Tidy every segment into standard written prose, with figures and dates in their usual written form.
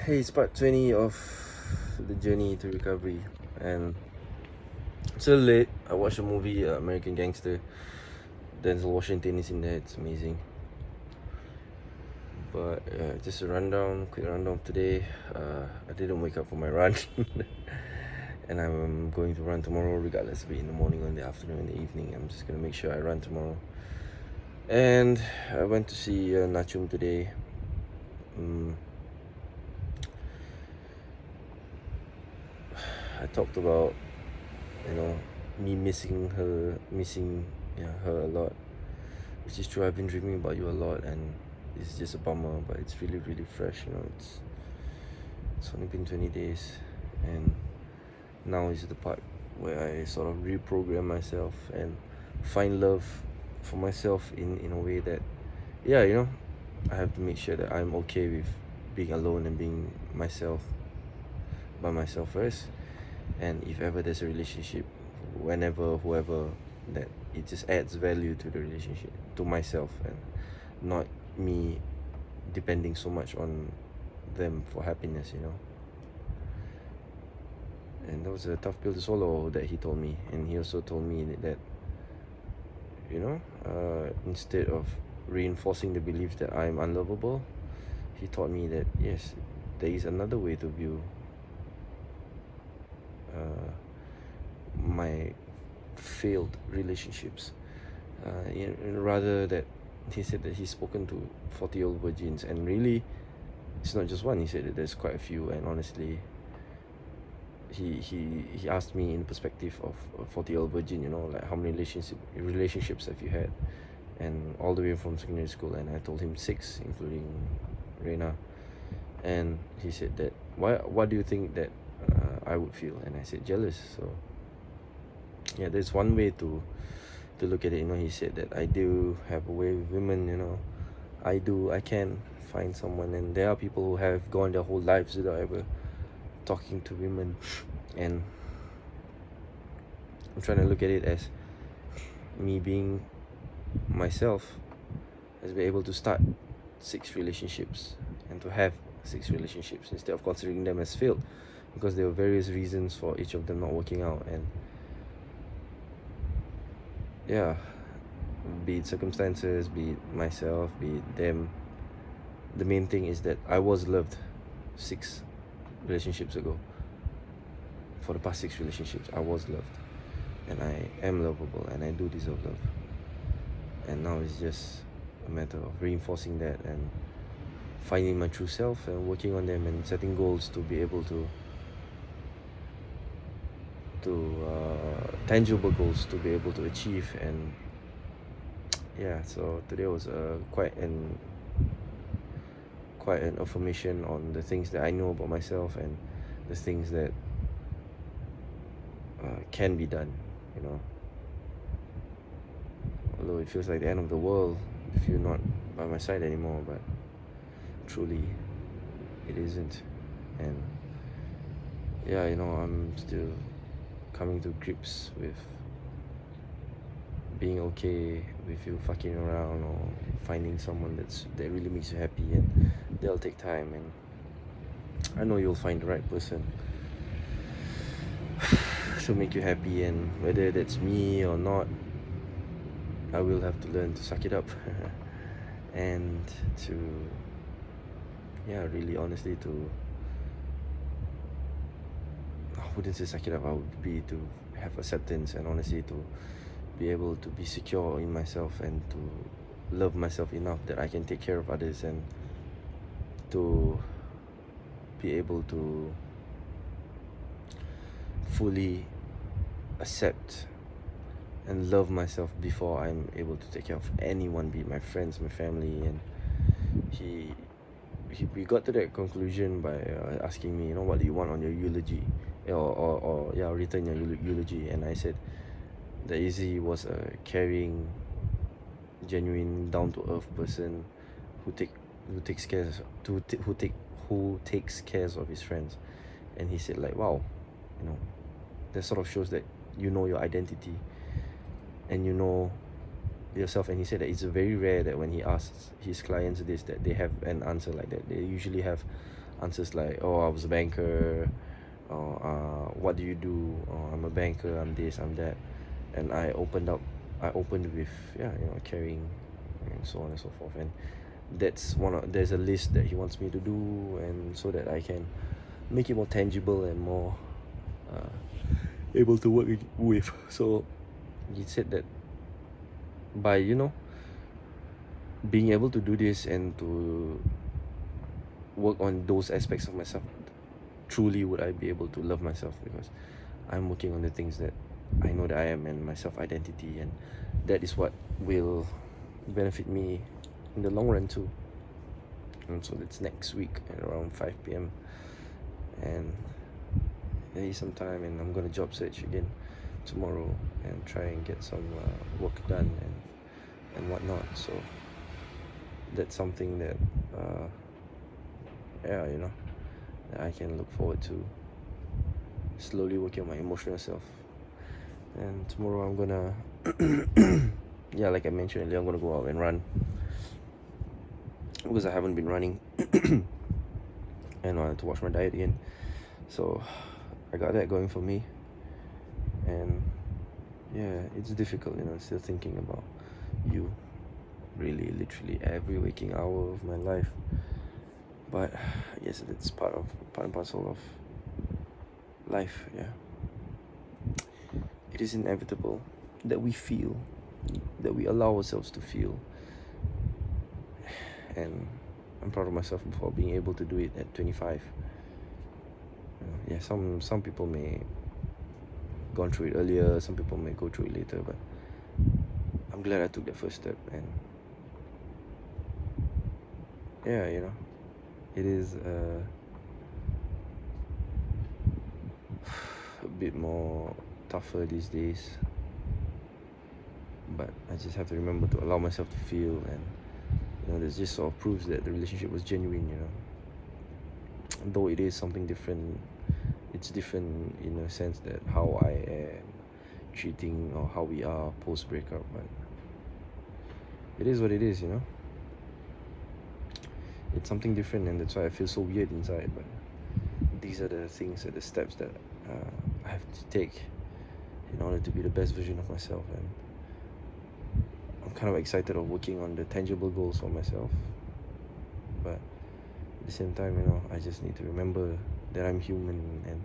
Hey, it's part 20 of the journey to recovery, and it's a little late. I watched a movie, American Gangster. Denzel Washington is in there, it's amazing. But just a quick rundown of today. I didn't wake up for my run, and I'm going to run tomorrow, regardless of it in the morning or in the afternoon, in the evening. I'm just gonna make sure I run tomorrow. And I went to see Nachum today. I talked about me missing her, her a lot, which is true. I've been dreaming about you a lot, and it's just a bummer, but it's really really fresh. It's only been 20 days, and now is the part where I sort of reprogram myself and find love for myself in a way that, I have to make sure that I'm okay with being alone and being myself by myself first. And if ever there's a relationship, whenever, whoever, that it just adds value to the relationship, to myself, and not me depending so much on them for happiness. And that was a tough pill to swallow that he told me. And he also told me that instead of reinforcing the belief that I'm unlovable, he taught me that yes, there is another way to view my failed relationships. Rather that he said that he's spoken to 40-year-old virgins, and really, it's not just one. He said that there's quite a few, and honestly, he asked me in perspective of a 40-year-old virgin. Like how many relationships have you had, and all the way from secondary school. And I told him 6, including Reina. And he said that what do you think that I would feel? And I said jealous. So yeah, there's one way to look at it. He said that I do have a way with women. I can find someone, and there are people who have gone their whole lives without ever talking to women. And I'm trying to look at it as me being myself, has been able to start 6 relationships and to have 6 relationships instead of considering them as failed, because there were various reasons for each of them not working out. And yeah, be it circumstances, be it myself, be it them, the main thing is that I was loved 6 relationships ago. For the past 6 relationships, I was loved, and I am lovable, and I do deserve love. And now it's just a matter of reinforcing that and finding my true self and working on them and setting goals to be able to tangible goals to be able to achieve. And yeah, so today was quite an affirmation on the things that I know about myself and the things that can be done. Although it feels like the end of the world if you're not by my side anymore, but truly it isn't. And yeah, I'm still coming to grips with being okay with you fucking around or finding someone that really makes you happy, and they'll take time, and I know you'll find the right person to make you happy. And whether that's me or not, I will have to learn to suck it up and to really honestly to, I wouldn't say suck it up, I would be to have acceptance and honestly to be able to be secure in myself and to love myself enough that I can take care of others, and to be able to fully accept and love myself before I'm able to take care of anyone, be it my friends, my family. And we got to that conclusion by asking me, what do you want on your eulogy, or written your eulogy. And I said that Izzy was a caring, genuine, down to earth person who takes care of his friends. And he said, like, wow, that sort of shows that your identity and yourself. And he said that it's very rare that when he asks his clients this, that they have an answer like that. They usually have answers like, oh, I was a banker, or what do you do? Oh, I'm a banker, I'm this, I'm that. And I opened with, yeah, caring, and so on and so forth. And there's a list that he wants me to do, and so that I can make it more tangible and more uh, able to work with. So he said that by being able to do this and to work on those aspects of myself, truly would I be able to love myself, because I'm working on the things that I know that I am, and my self identity, and that is what will benefit me in the long run too. And so that's next week at around 5 p.m. And there is some time, and I'm gonna job search again tomorrow and try and get some work done and whatnot. So that's something that yeah, that I can look forward to, slowly working on my emotional self. And tomorrow I'm gonna yeah, like I mentioned earlier, I'm gonna go out and run, because I haven't been running. And I wanted to watch my diet again. So I got that going for me. And yeah, it's difficult, still thinking about you, really, literally every waking hour of my life. But yes, it's part and parcel of life. Yeah, it is inevitable that we feel, that we allow ourselves to feel. And I'm proud of myself for being able to do it at 25. Yeah, some people may gone through it earlier, some people may go through it later, but I'm glad I took that first step. And yeah, it is a bit more tougher these days, but I just have to remember to allow myself to feel. And this just sort of proves that the relationship was genuine. Though it is something different, it's different in a sense that how I am treating, or how we are post breakup, but it is what it is. It's something different, and that's why I feel so weird inside. But these are the things, the steps that I have to take in order to be the best version of myself. And I'm kind of excited of working on the tangible goals for myself, but at the same time, I just need to remember that I'm human, and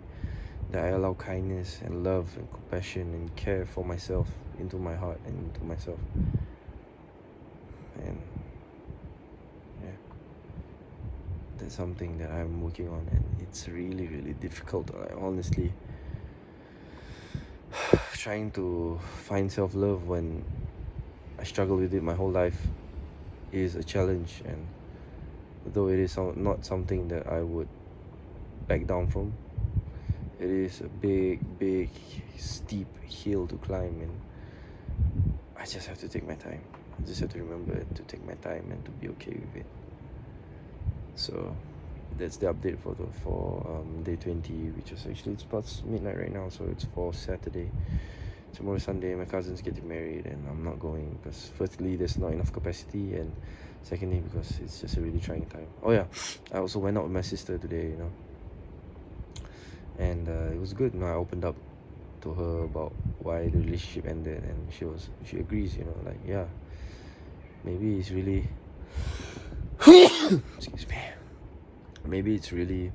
that I allow kindness and love and compassion and care for myself into my heart and into myself. And yeah, that's something that I'm working on, and it's really, really difficult. Honestly, trying to find self-love when I struggle with it my whole life is a challenge. And though it is not something that I would back down from, it is a big, steep hill to climb, and I just have to take my time. I just have to remember to take my time and to be okay with it. So that's the update for day 20, which is actually, it's past midnight right now, so it's for Saturday. Tomorrow Sunday, my cousin's getting married, and I'm not going because firstly there's not enough capacity, and secondly because it's just a really trying time. Oh yeah, I also went out with my sister today, and it was good. I opened up to her about why the relationship ended, and she agrees, like, yeah, maybe it's really excuse me, maybe it's really,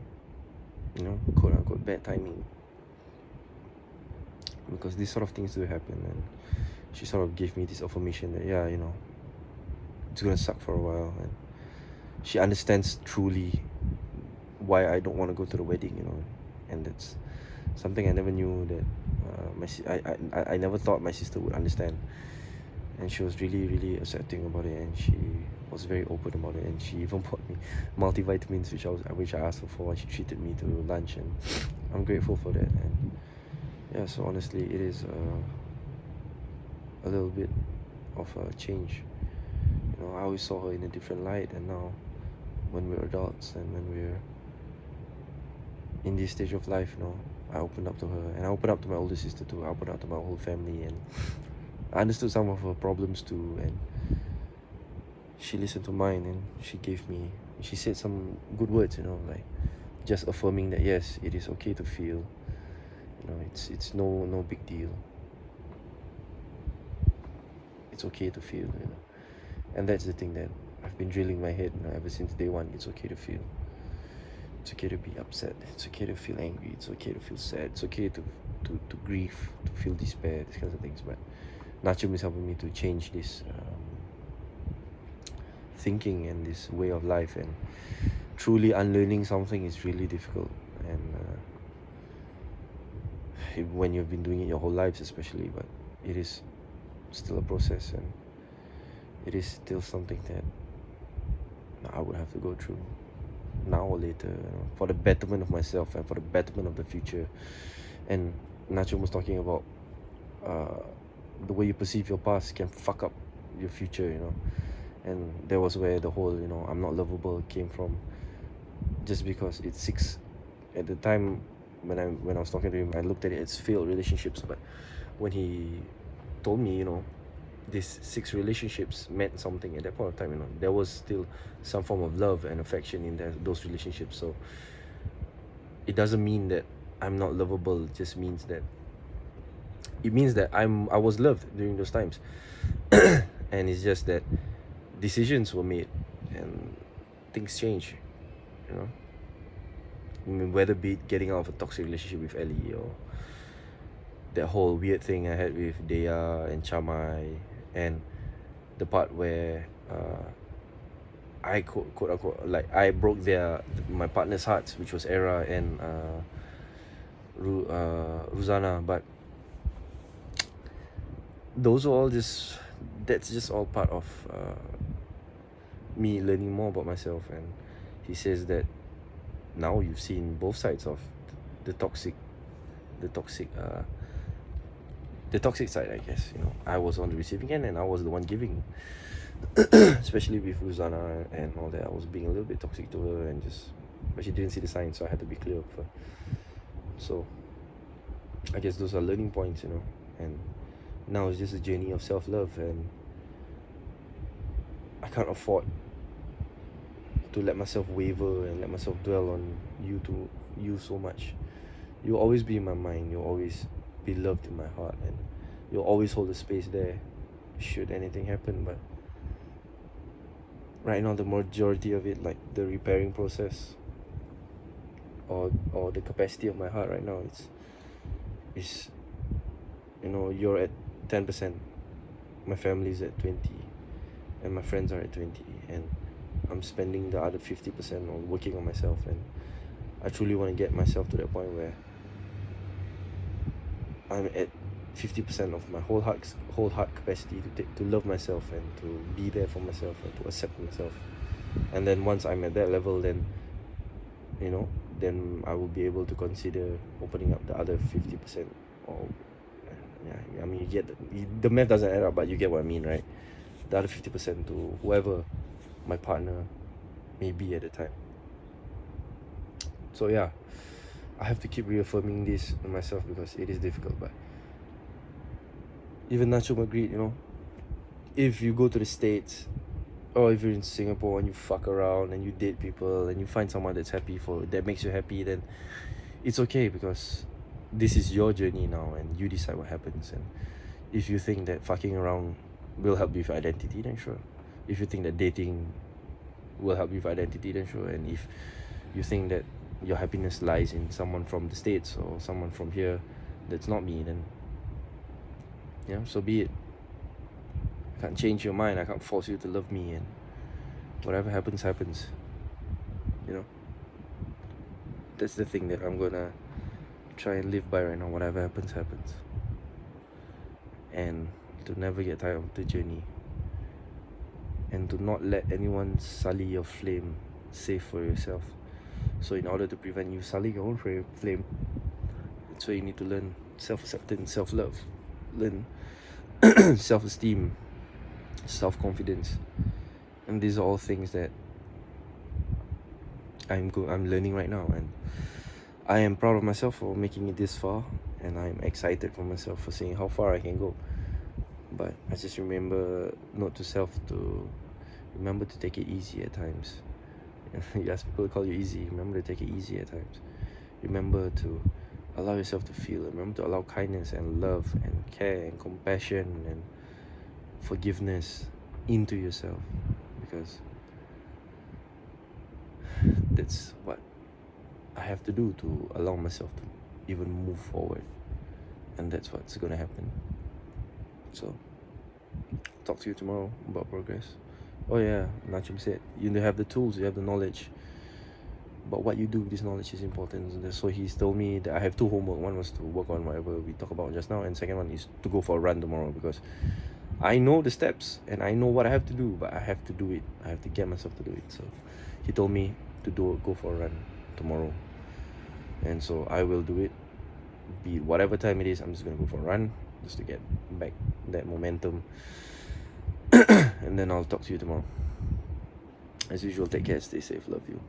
quote unquote bad timing, because these sort of things do happen. And she sort of gave me this affirmation that, yeah, it's gonna suck for a while, and she understands truly why I don't want to go to the wedding, and that's something I never knew that I never thought my sister would understand. And she was really, really accepting about it, and she was very open about it, and she even bought me multivitamins, which I asked her for, and she treated me to lunch, and I'm grateful for that. And yeah, so honestly, it is a little bit of a change. I always saw her in a different light, and now when we're adults and when we're in this stage of life, I opened up to her, and I opened up to my older sister too. I opened up to my whole family, and I understood some of her problems too, and she listened to mine, and she gave me she said some good words, like just affirming that yes, it is okay to feel. It's no big deal. It's okay to feel. And that's the thing that I've been drilling my head, ever since day one. It's okay to feel. It's okay to be upset. It's okay to feel angry. It's okay to feel sad. It's okay to grieve, to feel despair, these kinds of things. But Nachum is helping me to change this thinking and this way of life, and truly unlearning something is really difficult. And when you've been doing it your whole lives, especially, but it is still a process, and it is still something that I would have to go through now or later, for the betterment of myself and for the betterment of the future. And Nacho was talking about the way you perceive your past can fuck up your future. And that was where the whole I'm not lovable came from, just because it's six. At the time when I was talking to him, I looked at it as failed relationships, but when he told me, these 6 relationships meant something at that point of time, there was still some form of love and affection in those relationships. So it doesn't mean that I'm not lovable. It just means that I was loved during those times. And it's just that decisions were made and things change, whether be it getting out of a toxic relationship with Ellie, or that whole weird thing I had with Dea and Chamai, and the part where I quote unquote, like, I broke my partner's hearts, which was Era and Ruzana. But those are all that's just all part of me learning more about myself. And he says that now you've seen both sides of the toxic side, I guess. I was on the receiving end and I was the one giving. Especially with Ruzana and all that, I was being a little bit toxic to her, but she didn't see the signs, so I had to be clear with her. So I guess those are learning points, and now it's just a journey of self-love, and I can't afford to let myself waver and let myself dwell on you so much. You'll always be in my mind, you'll always be loved in my heart, and you'll always hold a space there should anything happen. But right now, the majority of it, like the repairing process or the capacity of my heart right now, is you're at 10%, my family's at 20, and my friends are at 20, and I'm spending the other 50% on working on myself. And I truly want to get myself to that point where I'm at 50% of my whole heart capacity to love myself and to be there for myself and to accept myself. And then once I'm at that level, then I will be able to consider opening up the other 50%. Or yeah, I mean, you get the math doesn't add up, but you get what I mean, right? The other 50% to whoever my partner may be at the time. So yeah, I have to keep reaffirming this to myself because it is difficult. But even Nacho agreed, if you go to the States, or if you're in Singapore and you fuck around and you date people and you find someone that makes you happy, then it's okay, because this is your journey now and you decide what happens. And if you think that fucking around will help you with identity, then sure. If you think that dating will help you with identity, then sure. And if you think that your happiness lies in someone from the States or someone from here that's not me, then so be it. I can't change your mind. I can't force you to love me, and whatever happens. That's the thing that I'm gonna try and live by right now. Whatever happens. And to never get tired of the journey, and to not let anyone sully your flame save for yourself. So in order to prevent you sullying your own flame, that's where you need to learn self-acceptance, self-love, learn self-esteem, self-confidence. And these are all things that I'm learning right now, and I am proud of myself for making it this far, and I'm excited for myself for seeing how far I can go. But I just remember to take it easy at times. You ask people to call you Izzy. Remember to take it easy at times. Remember to allow yourself to feel. Remember to allow kindness and love and care and compassion and forgiveness into yourself, because that's what I have to do to allow myself to even move forward, and that's what's gonna happen. So, talk to you tomorrow about progress. Oh yeah, Nachum said you have the tools, you have the knowledge, but what you do with this knowledge is important. So he's told me that I have two homework. One was to work on whatever we talk about just now, and second one is to go for a run tomorrow, because I know the steps and I know what I have to do, but I have to do it. I have to get myself to do it. So he told me to go for a run tomorrow, and so I will do it. Be it whatever time it is, I'm just gonna go for a run just to get back that momentum. And then I'll talk to you tomorrow. As usual, take care, stay safe, love you.